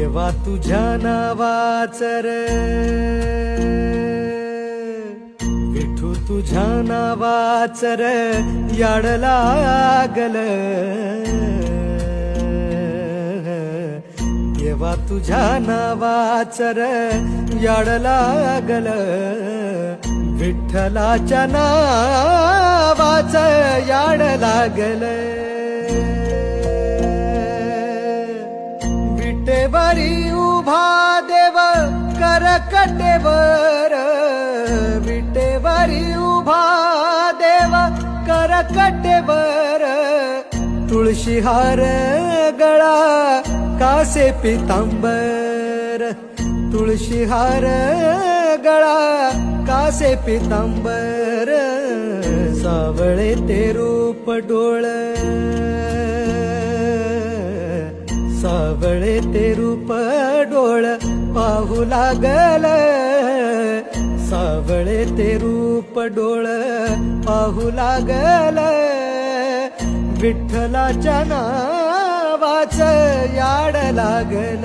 देवा तुझ्या नावाचं रे विठू तुझ्या नावाचं रे याड लागल देवा तुझ्या नावाचं रे याड लागल विठ्ठलाच्या नावाचं याड लागल विटेवरी उभा देव करकटेवर विटेवरी उभा देव करकटेवर तुळशीहार गळा कासे पितांबर तुळशीहार गळा कासे पितांबर सावळे ते रूप डोळ सावळे ते रूप डोळ पाहू लागल सावळे ते रूप डोळ पाहू लागल विठ्ठलाच्या नावाचं याड लागल